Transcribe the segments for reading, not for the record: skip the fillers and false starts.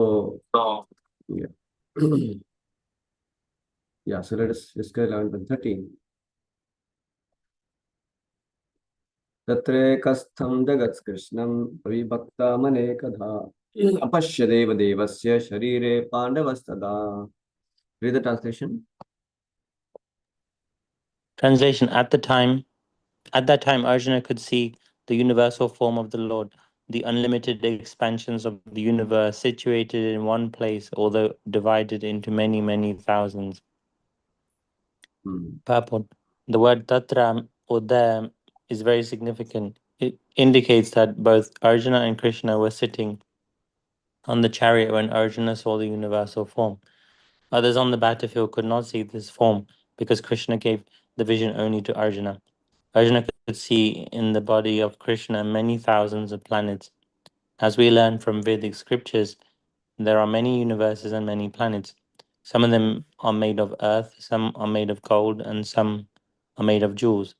So, yeah. Yeah, so let us discuss 11 and 13. तत्रेकस्थं जगत्कृष्णं विभक्तमनेकधा अपश्य देवदेवस्य शरीरे पाण्डवस्तदा. Read the translation. Translation: At that time, Arjuna could see the universal form of the Lord, the unlimited expansions of the universe situated in one place, although divided into many, many thousands. Purport: the word tatra or there is very significant. It indicates that both Arjuna and Krishna were sitting on the chariot when Arjuna saw the universal form. Others on the battlefield could not see this form because Krishna gave the vision only to Arjuna. Arjuna could see in the body of Krishna many thousands of planets. As we learn from Vedic scriptures, there are many universes and many planets. Some of them are made of earth, some are made of gold, and some are made of jewels.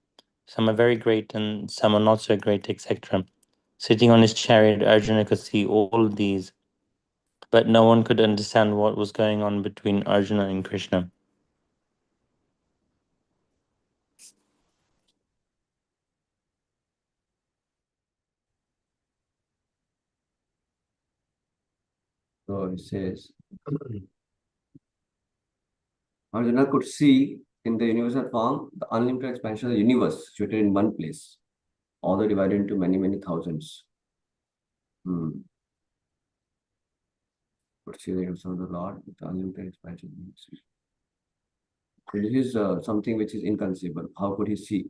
Some are very great and some are not so great, etc. Sitting on his chariot, Arjuna could see all of these, but no one could understand what was going on between Arjuna and Krishna. So it says, Arjuna could see in the universal form the unlimited expansion of the universe situated in one place, although divided into many, many thousands. Could see the universe of the Lord with the unlimited expansion of the universe. This is something which is inconceivable. How could he see,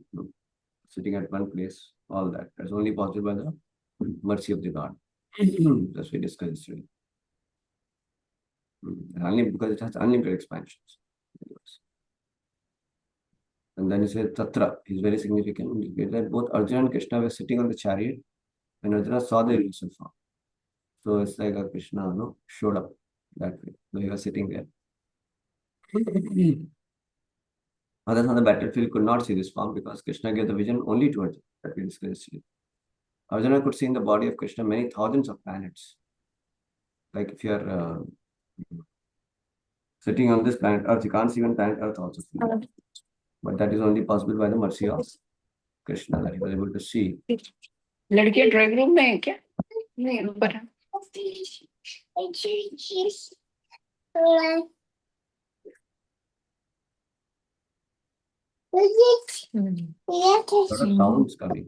sitting at one place, all that? That's only possible by the mercy of the God. That's we discussed yesterday. Because it has unlimited expansions. And then he says Tatra is very significant. That both Arjuna and Krishna were sitting on the chariot when Arjuna saw the universal form. So it's like a Krishna showed up that way. So he was sitting there. Others on the battlefield could not see this form because Krishna gave the vision only to Arjuna, that we discussed yesterday. Arjuna could see in the body of Krishna many thousands of planets. Like if you are sitting on this planet Earth, you can't see even planet Earth also. But that is only possible by the mercy of Krishna that he was able to see. लड़कियां drawing room में है क्या? नहीं, ऊपर है. A lot of sounds coming.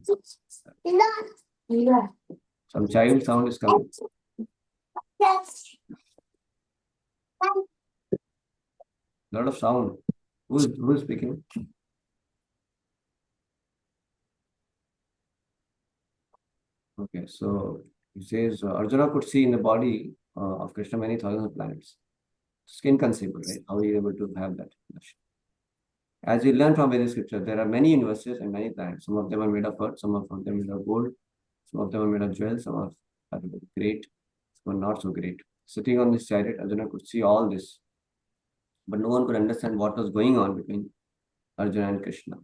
Some child sound is coming. A lot of sound. Who is speaking? Okay, so he says Arjuna could see in the body of Krishna many thousands of planets. It's inconceivable, right? How are you able to have that? As we learn from Vedic scripture, there are many universes and many planets. Some of them are made of earth, some of them are made of gold, some of them are made of jewels, some are great, some are not so great. Sitting on this chariot, Arjuna could see all this, but no one could understand what was going on between Arjuna and Krishna.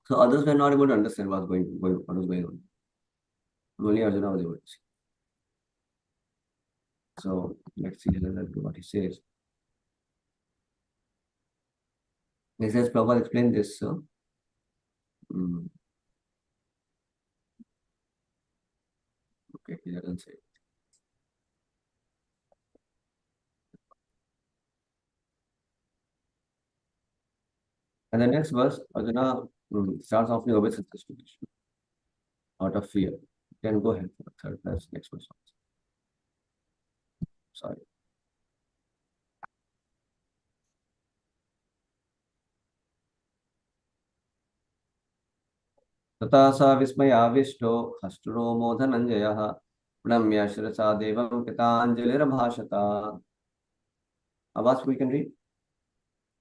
So others were not able to understand what was going on. Only Arjuna was able to see. So let's see what he says. He says, Prabhupada explained this. So, okay, he doesn't say. And the next verse, Arjuna starts offering obeisances to Krishna out of fear. Then go ahead for the third verse, next verse. Sorry. तथा स विस्मयाविष्टो हष्टुरो मोधनञ्जयः प्रणम्य शिरसा देवं कृताञ्जलिरभाषत. Abbas, we can read.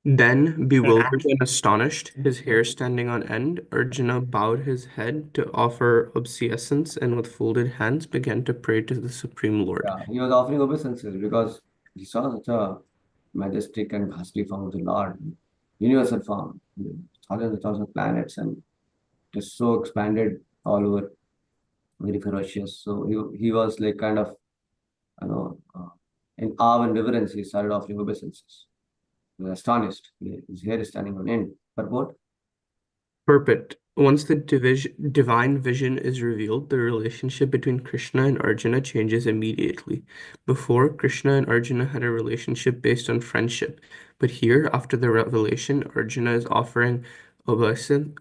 Then, bewildered and astonished, his hair standing on end, Arjuna bowed his head to offer obeisance and with folded hands began to pray to the Supreme Lord. Yeah, he was offering obeisances because he saw such a majestic and ghastly form of the Lord, universal form, thousands of planets, and just so expanded all over, very ferocious. So he was like kind of, in awe and reverence, he started offering obeisances. He was astonished. His hair is standing on end. Purport? Perfect. Once the divine vision is revealed, the relationship between Krishna and Arjuna changes immediately. Before, Krishna and Arjuna had a relationship based on friendship, but here, after the revelation, Arjuna is offering obeisance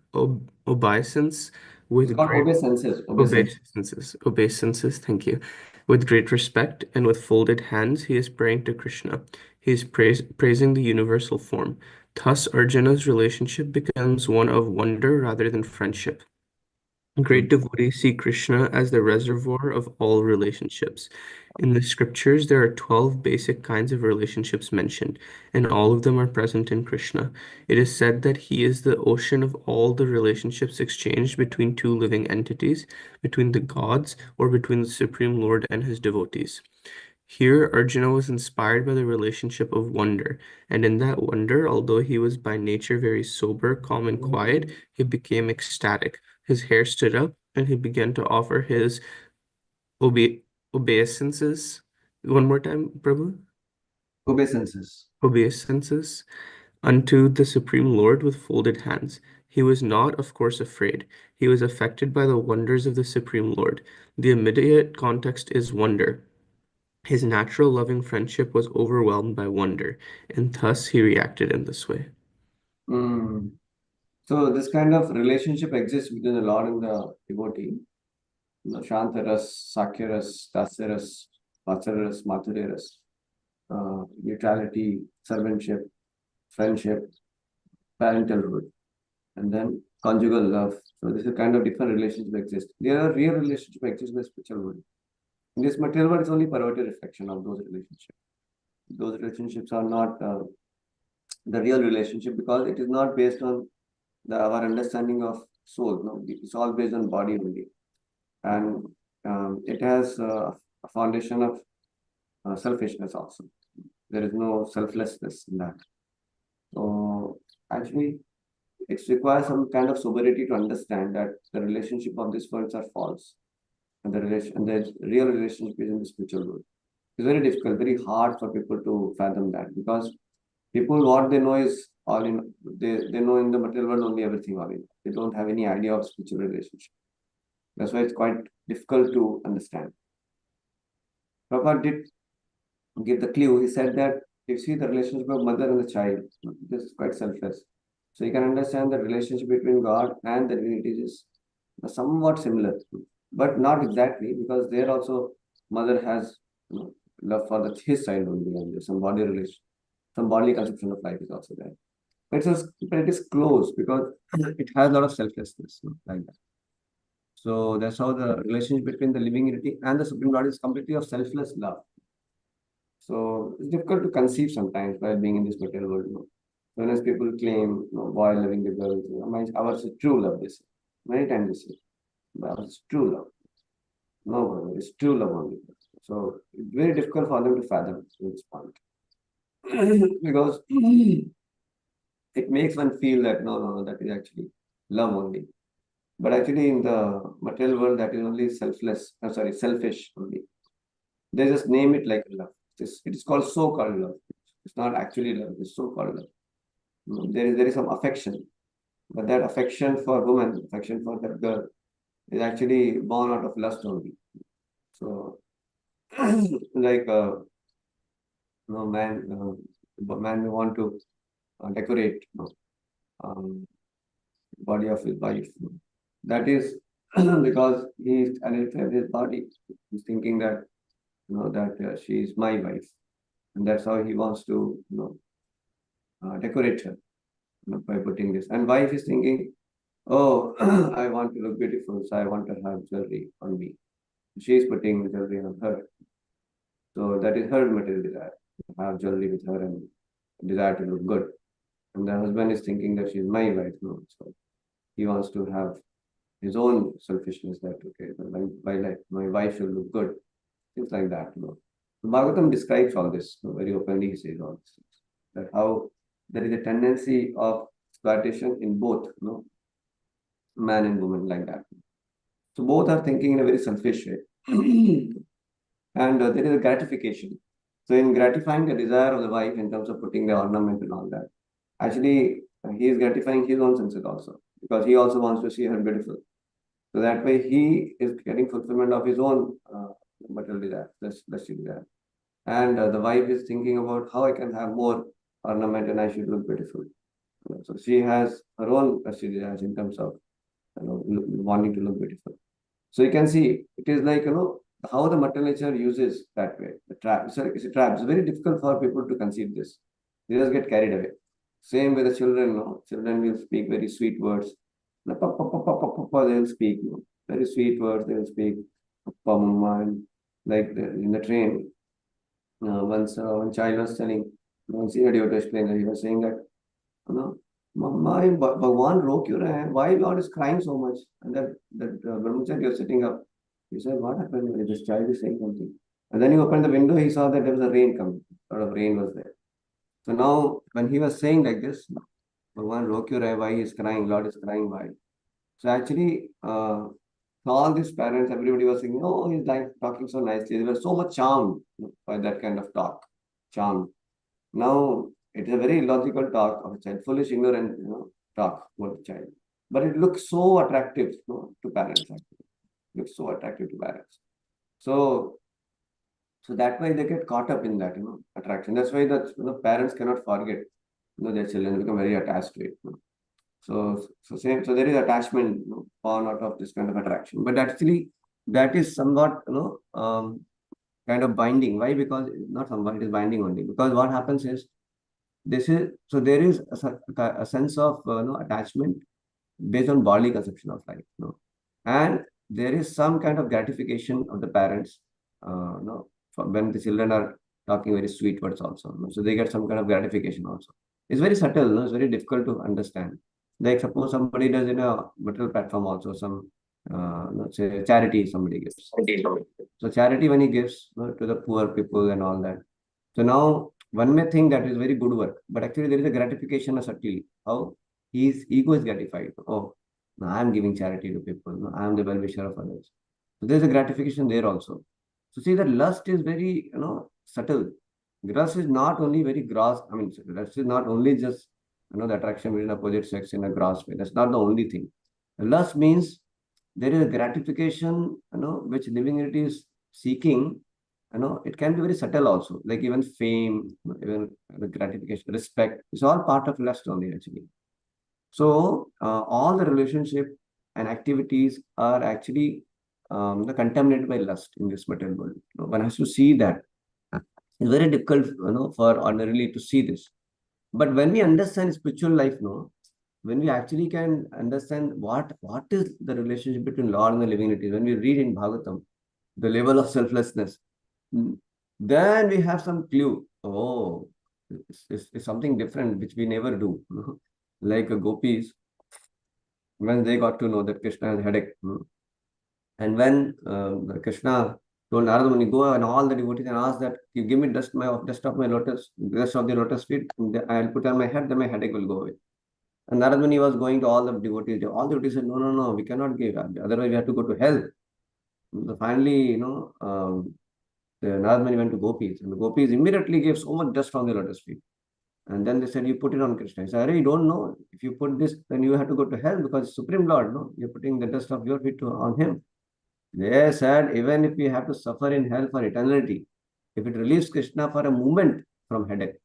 It's with called great obeisances. Obeisances. obeisances, thank you. With great respect and with folded hands, he is praying to Krishna. He is praising the universal form. Thus, Arjuna's relationship becomes one of wonder rather than friendship. Great devotees see Krishna as the reservoir of all relationships. In the scriptures, there are 12 basic kinds of relationships mentioned, and all of them are present in Krishna. It is said that he is the ocean of all the relationships exchanged between two living entities, between the gods, or between the Supreme Lord and his devotees. Here, Arjuna was inspired by the relationship of wonder, and in that wonder, although he was by nature very sober, calm, and quiet, he became ecstatic. His hair stood up, and he began to offer his obeisances. One more time, Prabhu. Obeisances. Obeisances unto the Supreme Lord with folded hands. He was not, of course, afraid. He was affected by the wonders of the Supreme Lord. The immediate context is wonder. His natural loving friendship was overwhelmed by wonder, and thus he reacted in this way. Mm. So this kind of relationship exists between the Lord and the devotee. Shantaras, Sakyaras, Dasyaras, Vatsaras, Mathureras, neutrality, servantship, friendship, parentalhood, and then conjugal love. So this is a kind of different relationship exist. There are real relationship exists in the spiritual world. In this material world, it's only perverted reflection of those relationships. Those relationships are not the real relationship because it is not based on our understanding of soul. No, it's all based on body only, and it has a foundation of selfishness also. There is no selflessness in that. So actually, it requires some kind of sobriety to understand that the relationship of these worlds are false, and the real relationship is in the spiritual world. It's very difficult, very hard for people to fathom that because people what they know is all in they know in the material world only everything all in. They don't have any idea of spiritual relationship. That's why it's quite difficult to understand. Prabhupada did give the clue. He said that if you see the relationship of mother and the child, this is quite selfless. So you can understand the relationship between God and the divinities is somewhat similar, but not exactly because there also mother has love for his child only, and there's some body relation, some bodily conception of life is also there. But it is close because it has a lot of selflessness, like that. So that's how the relationship between the living entity and the Supreme Lord is completely of selfless love. So it's difficult to conceive sometimes while being in this material world. Sometimes people claim, boy loving the girl, ours is true love. This many times they say, but ours is true love. No, it's true love only. So it's very difficult for them to fathom this point because it makes one feel that no, that is actually love only. But actually, in the material world, that is only selfish only. They just name it like love. It is called so-called love. It's not actually love. It's so-called love. There is some affection, but that affection for woman, affection for that girl, is actually born out of lust only. So, like man may want to decorate body of his wife. That is because he is identified with his body. He's thinking that she is my wife, and that's how he wants to decorate her by putting this. And wife is thinking, oh, I want to look beautiful, so I want to have jewelry on me. She is putting jewelry on her. So that is her material desire, to have jewelry with her and desire to look good. And the husband is thinking that she's my wife. No, so he wants to have his own selfishness that okay, my wife should look good, things like that. Bhagavatam describes all this very openly. He says all this, that how there is a tendency of exploitation in both, man and woman like that. So both are thinking in a very selfish way. And there is a gratification. So in gratifying the desire of the wife in terms of putting the ornament and all that, actually he is gratifying his own senses also, because he also wants to see her beautiful. So that way he is getting fulfillment of his own material desire, fleshly desire. And the wife is thinking about how I can have more ornament and I should look beautiful. So she has her own fleshly desires in terms of wanting to look beautiful. So you can see it is like how the material nature uses that way. The trap. It's a trap. It's very difficult for people to conceive this. They just get carried away. Same with the children. No, children will speak very sweet words. They will speak very sweet words. They will speak papa, mama, and like in the train. Once one child was telling, one senior devotee explained that he was saying that, you know, my Bhagwan ro kyun rahe hain? Why Lord is crying so much? And that brahmachari was sitting up. He said, what happened? This child is saying something. And then he opened the window. He saw that there was a rain coming. A lot of rain was there. So now, when he was saying like this, Bhagwan ro kyun rahe? Why he is crying? Lord is crying. Why? So actually, all these parents, everybody was saying, oh, he's like talking so nicely. They were so much charmed by that kind of talk. Charmed. Now, it is a very illogical talk of a child, foolish, ignorant, talk about the child. But it looks so attractive to parents. Actually. It looks so attractive to parents. So, so that way they get caught up in that, attraction. That's why that parents cannot forget, their children become very attached to it. So there is attachment born out of this kind of attraction. But actually, that is somewhat kind of binding. Why? Because not somewhat, it is binding only. Because what happens is there is a sense of attachment based on bodily conception of life. And there is some kind of gratification of the parents. When the children are talking very sweet words also. So they get some kind of gratification also. It's very subtle. It's very difficult to understand. Like suppose somebody does in a material platform also some let's say charity somebody gives. So charity when he gives to the poor people and all that. So now one may think that is very good work, but actually there is a gratification subtly. How his ego is gratified. Oh, no, I am giving charity to people. No, I am the well-wisher of others. So there is a gratification there also. So see that lust is very subtle. Lust is not only very gross. I mean, lust is not only just the attraction between opposite sex in a gross way. That's not the only thing. Lust means there is a gratification, which living entity is seeking. It can be very subtle also, like even fame, even the gratification, respect. It's all part of lust only actually. So all the relationship and activities are actually contaminated by lust in this material world. One has to see that. It's very difficult, for ordinarily to see this. But when we understand spiritual life, when we actually can understand what is the relationship between Lord and the living entity, when we read in Bhagavatam, the level of selflessness, then we have some clue. Oh, it's something different which we never do. Like gopis, when they got to know that Krishna has a headache, and when Krishna told Narada Muni, go and all the devotees and ask that you give me dust of my lotus, dust of the lotus feet, I'll put on my head, then my headache will go away. And Narada Muni was going to all the devotees. All the devotees said, no, we cannot give. Otherwise, we have to go to hell. So finally, the Narada Muni went to gopis, and the gopis immediately gave so much dust on the lotus feet. And then they said, you put it on Krishna. He said, you don't know. If you put this, then you have to go to hell because Supreme Lord, you're putting the dust of your feet on him. They said, even if we have to suffer in hell for eternity, if it relieves Krishna for a moment from headache,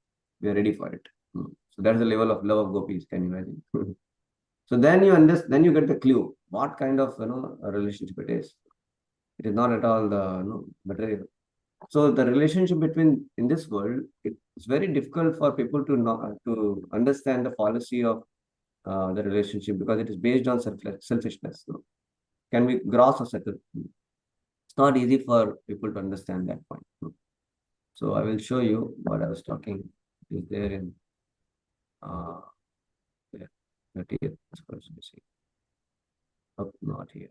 we are ready for it. So that's the level of love of gopis. Can you imagine? So then you understand, then you get the clue what kind of a relationship it is. It is not at all the material. So the relationship between in this world, it's very difficult for people to know, to understand the policy of the relationship because it is based on selfishness. Can be gross or subtle. It's not easy for people to understand that point. So I will show you what I was talking. Is there in there. 30th verse, you see. Oh, not here.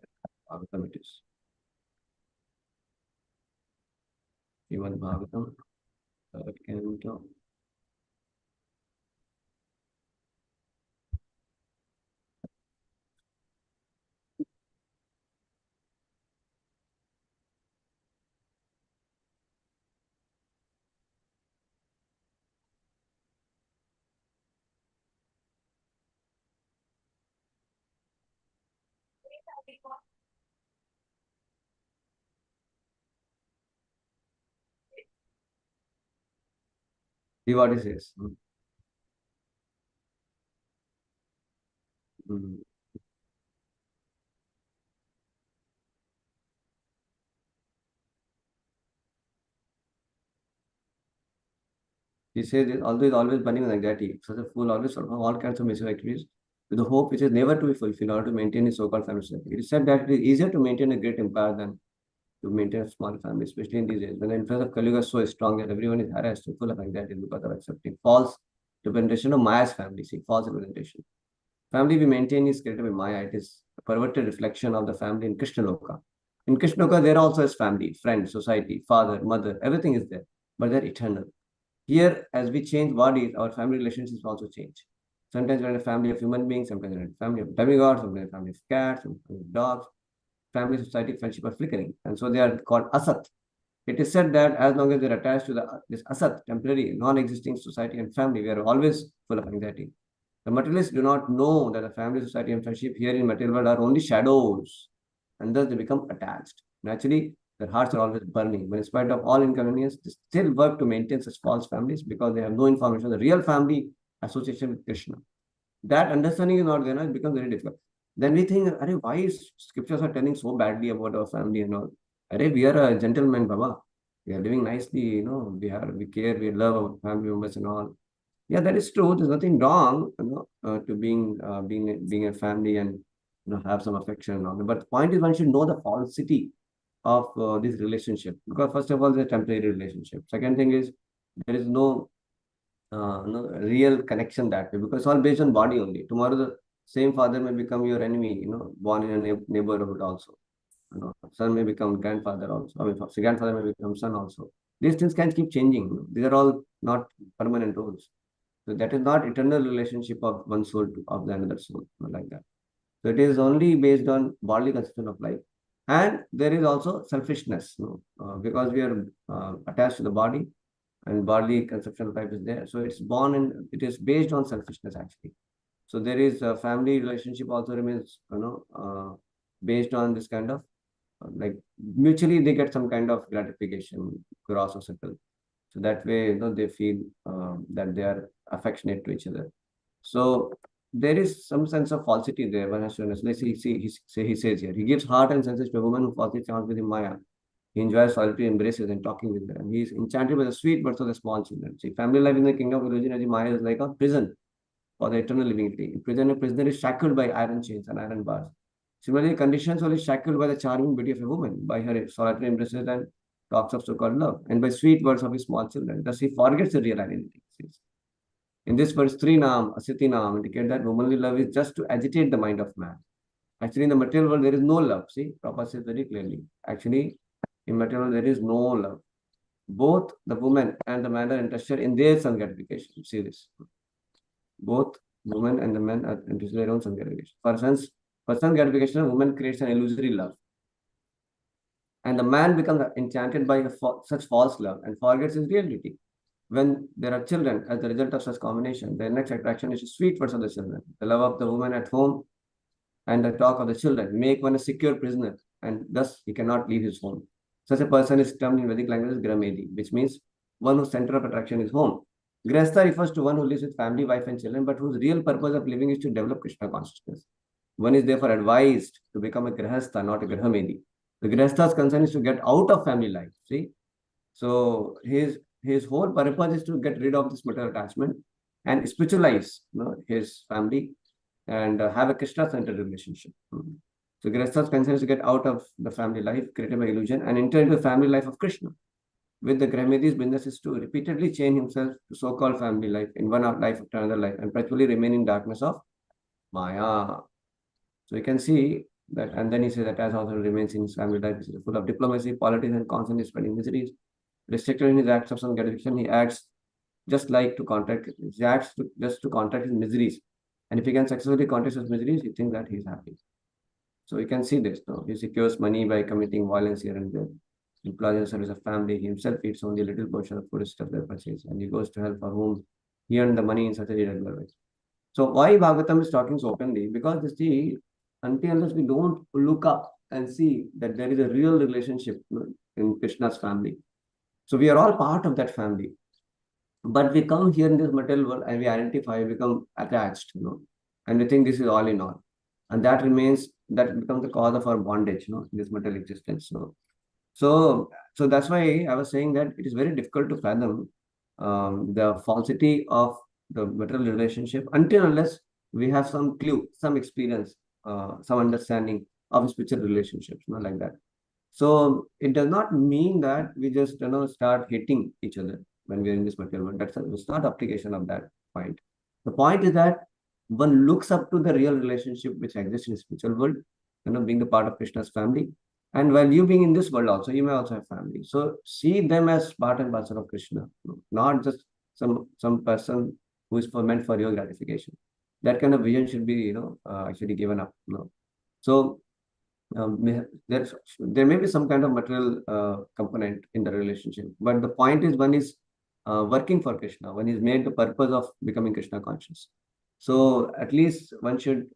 Bhagavatam it is. Even Bhagavatam, third canto. Devotee says. Mm. He says, although he's always burning with anxiety, such a fool always sort of all kinds of miserable activities with the hope which is never to be fulfilled in order to maintain his so-called family society. It is said that it is easier to maintain a great empire than to maintain a small family, especially in these days when the influence of Kali Yuga is so strong that everyone is harassed and full of anxiety because of accepting false representation of Maya's family. See, false representation. Family we maintain is created by Maya. It is a perverted reflection of the family in Krishna Loka. In Krishna Loka, there also is family, friend, society, father, mother, everything is there, but they're eternal. Here, as we change bodies, our family relationships also change. Sometimes we're in a family of human beings, sometimes we're in a family of demigods, sometimes in a family of cats, sometimes of dogs. Family, society, friendship are flickering. And so they are called asat. It is said that as long as they're attached to this asat, temporary, non-existing society and family, we are always full of anxiety. The materialists do not know that the family, society, and friendship here in material world are only shadows, and thus they become attached. Naturally, their hearts are always burning, but in spite of all inconvenience, they still work to maintain such false families because they have no information of the real family association with Krishna. That understanding is not there, it becomes very difficult. Then we think, why is scriptures are telling so badly about our family and all? We are a gentleman, Baba. We are living nicely, we care, we love our family members and all. Yeah, that is true. There's nothing wrong, to being a family and have some affection and all. But the point is, one should know the falsity of this relationship because first of all, it's a temporary relationship. Second thing is there is no real connection that way because it's all based on body only. Tomorrow, the same father may become your enemy. Born in a neighborhood also. Son may become grandfather also. I mean, grandfather may become son also. These things can keep changing. These are all not permanent rules. So that is not eternal relationship of one soul to of the another soul, not like that. So it is only based on bodily conception of life. And there is also selfishness, because we are attached to the body and bodily conception of life is there. So it's born and it is based on selfishness actually. So there is a family relationship also remains, based on this kind of like mutually they get some kind of gratification, gross or subtle. So that way, they feel that they are affectionate to each other. So there is some sense of falsity there. One has to understand. He says here, he gives heart and senses to a woman who falsely charms with him Maya. He enjoys solitary embraces and talking with her. And he is enchanted by the sweet birth of the small children. See, family life in the kingdom of religion as Maya is like a prison for the eternal living entity. In prison, a prisoner is shackled by iron chains and iron bars. Similarly, conditions only shackled by the charming beauty of a woman, by her solitary embraces and talks of so-called love, and by sweet words of his small children. Thus, he forgets the real identity. In this verse, three Nam, Asiti Nam indicate that womanly love is just to agitate the mind of man. Actually, in the material world, there is no love. See, Prabhupada says very clearly. Actually, in material world, there is no love. Both the woman and the man are interested in their sense gratification. See this. Both women and the men are interested in their own sense gratification. For sense gratification, a woman creates an illusory love. And the man becomes enchanted by such false love and forgets his reality. When there are children, as the result of such combination, their next attraction is sweet words of the children. The love of the woman at home and the talk of the children make one a secure prisoner, and thus he cannot leave his home. Such a person is termed in Vedic language as Gramedi, which means one whose center of attraction is home. Grihastha refers to one who lives with family, wife, and children, but whose real purpose of living is to develop Krishna consciousness. One is therefore advised to become a Grihastha, not a Grahamedi. The Grihastha's concern is to get out of family life. See? So his whole purpose is to get rid of this material attachment and spiritualize his family and have a Krishna-centered relationship. So Grihastha's concern is to get out of the family life created by illusion and enter into the family life of Krishna. With the Grahamedi's business is to repeatedly change himself to so-called family life in one life after another life and perpetually remain in darkness of Maya. So you can see that, and then he says that as also remains in his family life, is full of diplomacy, politics, and constantly spreading miseries. Restricted in his acts of some gratification, he acts just like to contract. He acts just to contract his miseries, and if he can successfully contract his miseries, he thinks that he is happy. So you can see this. He secures money by committing violence here and there. He employs the service of family. He himself eats only a little portion of food stuff they purchase, and he goes to help for whom he earned the money in such a irregular way. So why Bhagavatam is talking so openly? Because you see, until unless we don't look up and see that there is a real relationship in Krishna's family. So we are all part of that family. But we come here in this material world and we identify, become attached, and we think this is all in all. And that becomes the cause of our bondage, in this material existence. So that's why I was saying that it is very difficult to fathom the falsity of the material relationship until unless we have some clue, some experience, some understanding of spiritual relationships, like that. So it does not mean that we just start hating each other when we are in this material world. That's not application of that point. The point is that one looks up to the real relationship which exists in the spiritual world, being the part of Krishna's family. And while you being in this world also, you may also have family. So see them as part and parcel of Krishna, not just some person who is meant for your gratification. That kind of vision should be, actually given up. So there may be some kind of material component in the relationship, but the point is one is working for Krishna. One is made the purpose of becoming Krishna conscious. So at least one should,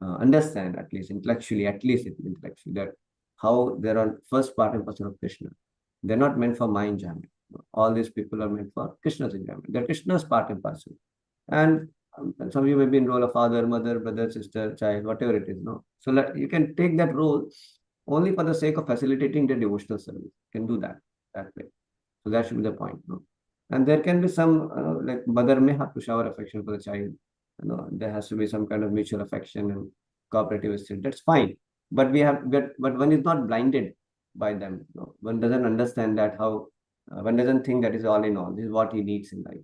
understand at least intellectually, that how they're on first part and parcel of Krishna. They're not meant for my enjoyment. All these people are meant for Krishna's enjoyment. They're Krishna's part and parcel. And some of you may be in role of father, mother, brother, sister, child, whatever it is. So you can take that role only for the sake of facilitating the devotional service. You can do that way. So that should be the point. And there can be some, like mother may have to shower affection for the child. There has to be some kind of mutual affection and cooperative spirit. That's fine. But but one is not blinded by them. One doesn't understand that how one doesn't think that is all in all. This is what he needs in life.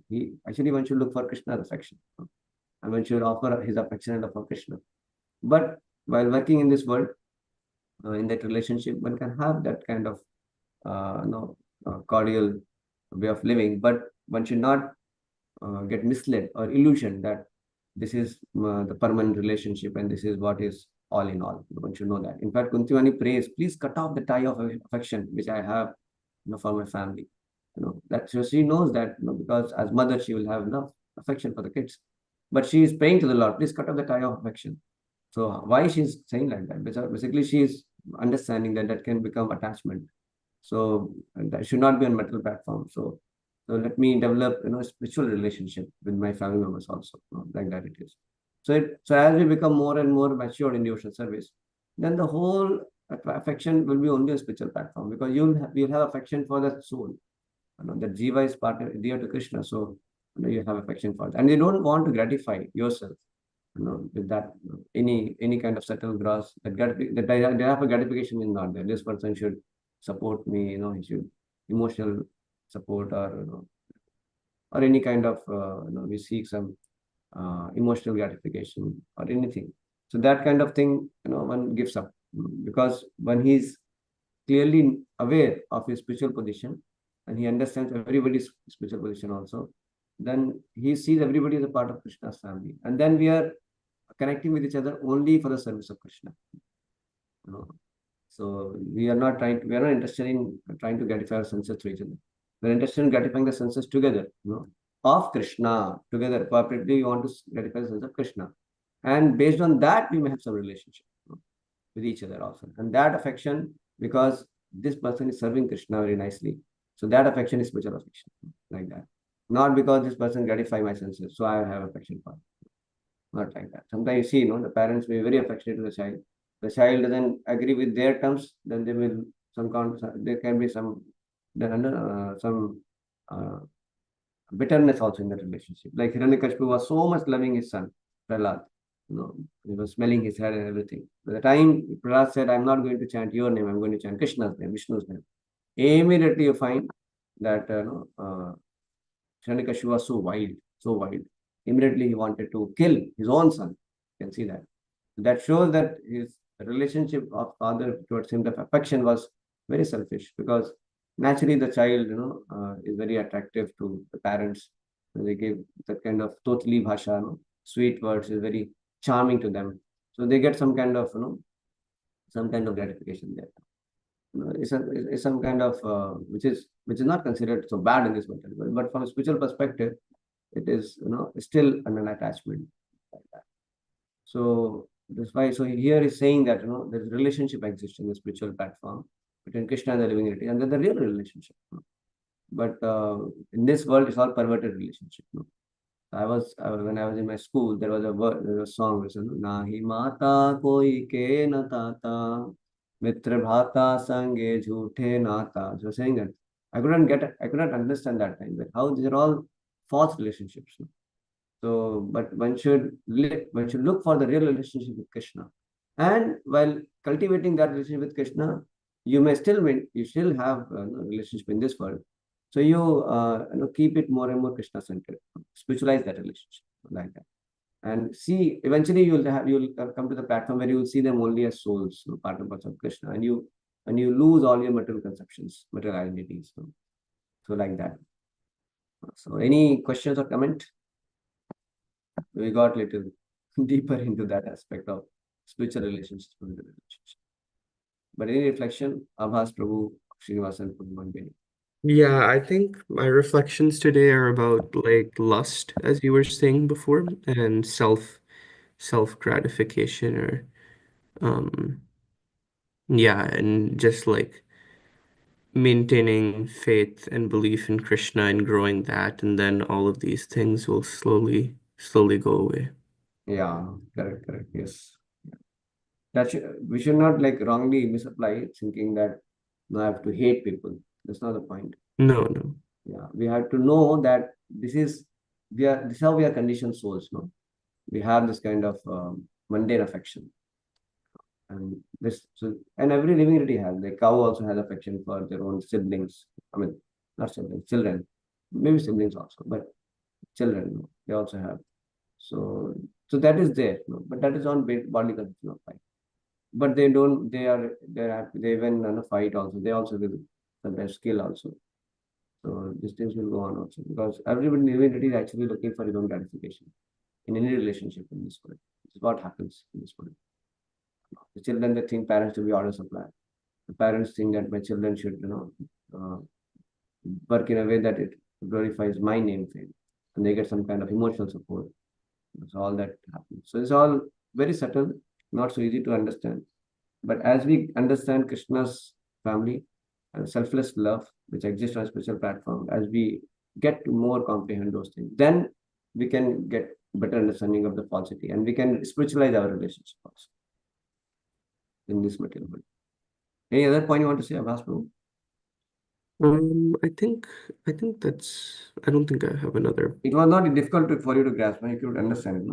One should look for Krishna's affection. And one should offer his affection and offer Krishna. But while working in this world, in that relationship, one can have that kind of cordial way of living, but one should not get misled or illusion that this is the permanent relationship and this is what is all in all. One should know that. In fact, Kunti prays, please cut off the tie of affection which I have for my family. That so she knows that because as mother she will have enough affection for the kids, but she is praying to the Lord, please cut off the tie of affection. So why she's saying like that? Because basically she is understanding that can become attachment. So that should not be on material platform. So let me develop a spiritual relationship with my family members also, like that it is. So as we become more and more mature in devotional service, then the whole affection will be only a spiritual platform, because you'll have affection for the soul. That jiva is dear to Krishna, so you have affection for that, and you don't want to gratify yourself, with that any kind of subtle gross that there have a gratification is not there. This person should support me, he should emotional support or any kind of we seek some emotional gratification or anything. So that kind of thing, one gives up, because when he's clearly aware of his spiritual position and he understands everybody's spiritual position also, then he sees everybody as a part of Krishna's family, and then we are connecting with each other only for the service of Krishna. So we are not interested in trying to gratify our senses to each other. We're interested in gratifying the senses together, of Krishna. Together, cooperatively, we want to gratify the sense of Krishna. And based on that, we may have some relationship with each other also. And that affection, because this person is serving Krishna very nicely, so that affection is spiritual affection, like that. Not because this person gratifies my senses, so I have affection for him. Not like that. Sometimes you see, the parents may be very affectionate to the child. The child doesn't agree with their terms, then there can be some bitterness also in that relationship. Like Hiranyakashipu was so much loving his son, Prahlad. He was smelling his hair and everything. By the time Prahlad said, I'm not going to chant your name, I'm going to chant Krishna's name, Vishnu's name. Immediately you find that Hiranyakashipu was so wild. Immediately he wanted to kill his own son. You can see that. That shows that his relationship of father towards him, the affection was very selfish, because naturally the child, is very attractive to the parents. They give that kind of totally bhasha, sweet words, is very charming to them. So they get some kind of, gratification there. It's some kind of which is not considered so bad in this material, but from a spiritual perspective, it is still an attachment like that. So That's why, so here is saying that, there's a relationship exists in the spiritual platform between Krishna and the living entity, and then the real relationship. But in this world, it's all perverted relationship. When I was in my school, there was a song which said, Nahi mata koi ke na tata, mitra bhata sange jhoothe nata. So saying that I could not understand that time, that how these are all false relationships. So, but one should look for the real relationship with Krishna. And while cultivating that relationship with Krishna, you still have a relationship in this world. So keep it more and more Krishna centered, spiritualize that relationship like that, and see. Eventually, you'll come to the platform where you will see them only as souls, part and parcel of Krishna, and you lose all your material conceptions, material identities. So like that. So, any questions or comment? We got little deeper into that aspect of spiritual relationships with the relationship. But any reflection, Abhas Prabhu, Srinivasan, Pudman. Yeah, I think my reflections today are about like lust, as you were saying before, and self gratification, or yeah, and just like maintaining faith and belief in Krishna and growing that, and then all of these things will slowly go away. Yeah, correct, yes. We should not like wrongly misapply it, thinking that I have to hate people. That's not the point. No, no. Yeah, we have to know that this is how we are conditioned souls. No, we have this kind of mundane affection, and every living entity has. Like cow also has affection for their own siblings. I mean, not siblings, children. Maybe siblings also, but children, they also have. So that is there, but that is on bodily condition of life. But they don't. They're happy. They even fight also. They also will sometimes kill also. So these things will go on also, because everybody living entity is actually looking for his own gratification in any relationship in this world. This is what happens in this world. The children, they think parents to be order supply. The parents think that my children should, work in a way that it glorifies my name fame, and they get some kind of emotional support. That's all that happens. So it's all very subtle, not so easy to understand. But as we understand Krishna's family and selfless love, which exists on a spiritual platform, as we get to more comprehend those things, then we can get better understanding of the falsity, and we can spiritualize our relationship also in this material world. Any other point you want to say, Abbas Prabhu? I think I don't think I have another. It was not difficult for you to grasp, and you could understand it,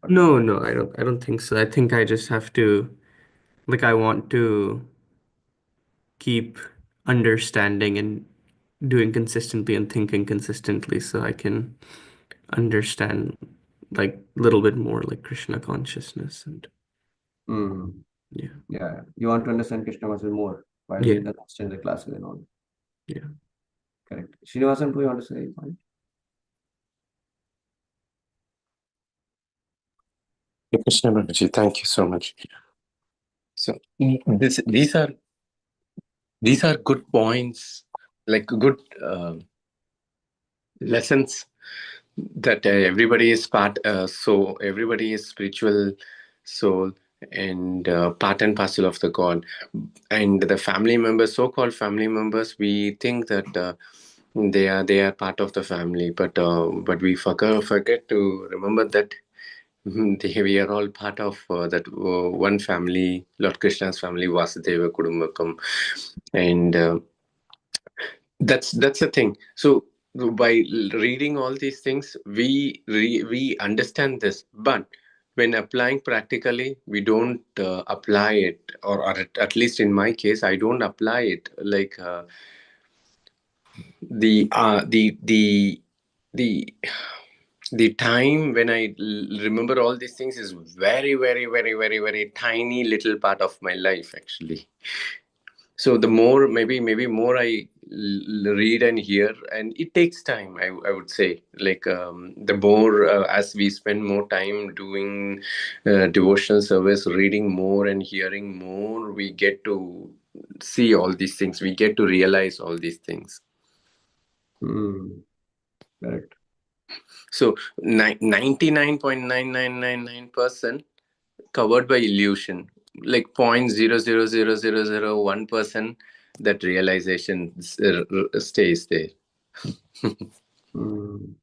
no? No, I don't think so. I think I just have to, like, I want to keep understanding and doing consistently and thinking consistently so I can understand like a little bit more like Krishna consciousness, and yeah. Yeah, you want to understand Krishna consciousness more while Yeah. you understand the classes and all. Yeah. Correct. Srinivasan, do you want to say a point? Krishna Babaji, thank you so much. So these are good points, like good lessons that everybody is part. So everybody is spiritual soul and part and parcel of the God. And the family members, so-called family members, we think that they are part of the family, but we forget to remember that we are all part of that one family, Lord Krishna's family, Vasudeva Kudumbakam, and that's the thing. So by reading all these things, we understand this, but when applying practically, we don't apply it, or at least in my case, I don't apply it. Like the time when I remember all these things is very, very, very, very, very tiny little part of my life, actually. So the more, maybe more I read and hear, and it takes time, I would say. Like the more, as we spend more time doing devotional service, reading more and hearing more, we get to see all these things. We get to realize all these things. Correct. So 99.9999% covered by illusion, like 0.00001%, that realization stays there. Mm.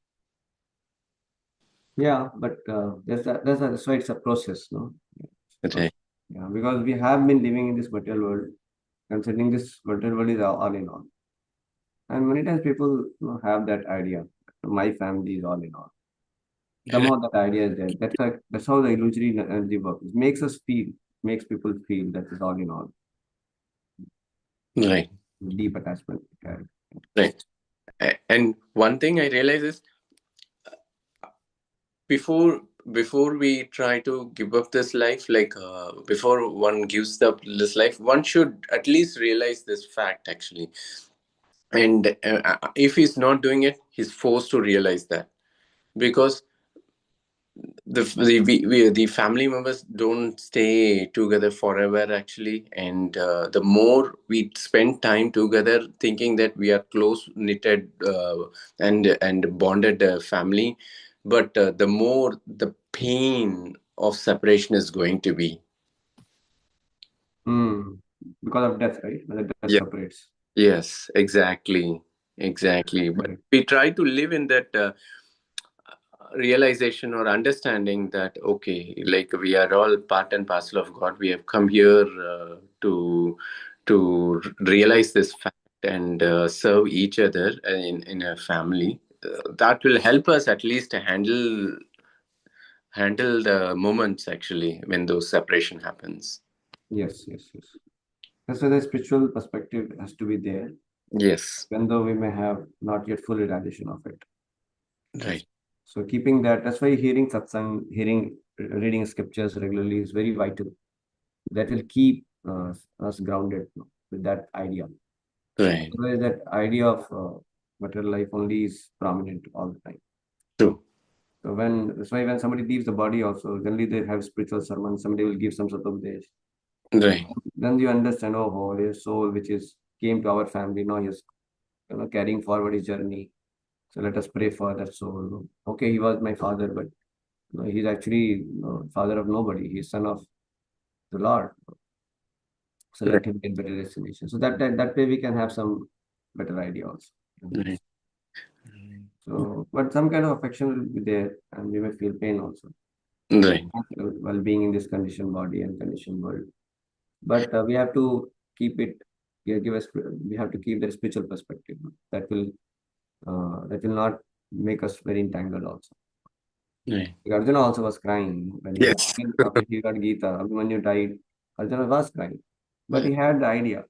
Yeah, but that's why it's a process, no? Right. Yeah, because we have been living in this material world, considering this material world is all in all. And many times people have that idea, my family is all in all. Somehow that idea is there. That's how the illusory energy works. It makes people feel that is all in all. Right. Deep attachment. Right. And one thing I realize is, before we try to give up this life, like before one gives up this life, one should at least realize this fact, actually. And if he's not doing it, he's forced to realize that, because the family members don't stay together forever, actually. And the more we spend time together, thinking that we are close knitted and bonded family, but the more the pain of separation is going to be. Because of death, right? When the death Yeah. separates. Yes, exactly. But Correct. we try to live in that realization or understanding that, okay, like we are all part and parcel of God. We have come here to realize this fact and serve each other in a family. That will help us at least to handle the moments, actually, when those separation happens. Yes. That's why the spiritual perspective has to be there, Yes. even though we may have not yet full realization of it. Right. So keeping that's why hearing satsang, reading scriptures regularly is very vital. That will keep us grounded with that idea. Right. Otherwise, that idea of material life only is prominent all the time. True. So that's why when somebody leaves the body also, generally they have spiritual sermon, somebody will give some sort of this. Right. Then you understand, oh, his soul which is came to our family, now he's carrying forward his journey. So let us pray for that soul. Okay, he was my father, but he's actually father of nobody. He's son of the Lord. So Right. let him get better destination. So that way we can have some better idea also. Right. So, but some kind of affection will be there, and we may feel pain also. Right. While being in this conditioned body and conditioned world. But we have to keep it. We have to keep the spiritual perspective. That will not make us very entangled also. Right. Arjuna also was crying when Yes. after he got Gita. Abhimanyu died. Arjuna was crying, but he had the idea.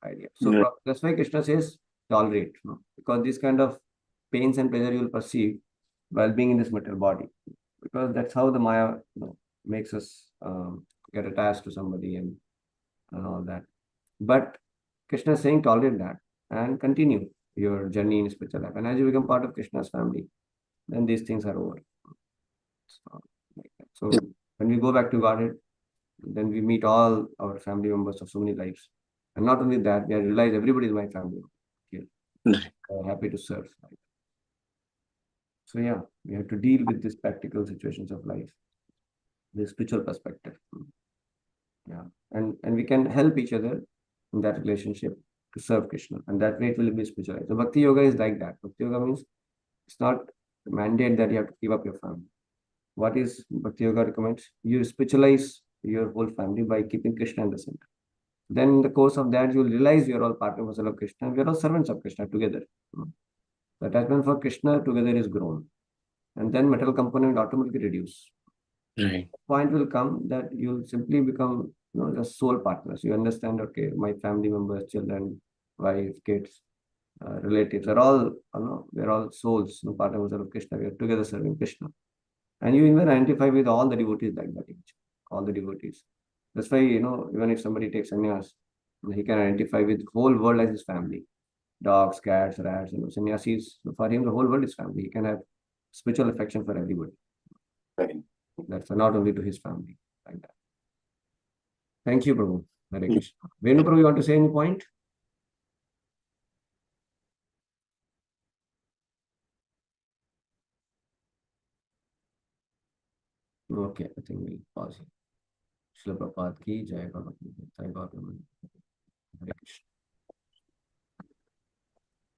Idea. So Right. that's why Krishna says tolerate, because this kind of pains and pleasure you will perceive while being in this material body, because that's how the Maya makes us get attached to somebody and all that. But Krishna is saying tolerate that and continue your journey in spiritual life. And as you become part of Krishna's family, then these things are over. So when we go back to Godhead, then we meet all our family members of so many lives. And not only that, we realize everybody is my family. Okay. Right. Happy to serve. So yeah, we have to deal with these practical situations of life, the spiritual perspective. Yeah. And we can help each other in that relationship to serve Krishna. And that way it will be spiritual. So Bhakti Yoga is like that. Bhakti Yoga means it's not a mandate that you have to give up your family. What is Bhakti Yoga recommends? You spiritualize your whole family by keeping Krishna in the center. Then in the course of that, you will realize you're all part and parcel of Krishna. We are all servants of Krishna together. The attachment for Krishna together is grown. And then metal component will automatically reduce. Right. Point will come that you'll simply become just soul partners. You understand, okay, my family members, children, wife, kids, relatives are all, we're all souls, part and parcel of Krishna. We are together serving Krishna. And you even identify with all the devotees like that, all the devotees. That's why, even if somebody takes sannyas, he can identify with whole world as his family. Dogs, cats, rats, sannyasis, for him, the whole world is family. He can have spiritual affection for everybody. Right. That's not only to his family, like that. Thank you, Prabhu. Hare Krishna. Venu Prabhu, you want to say any point? Okay, I think we'll pause here. Srila Prabhupada ki jai, Gaura Hare Krishna.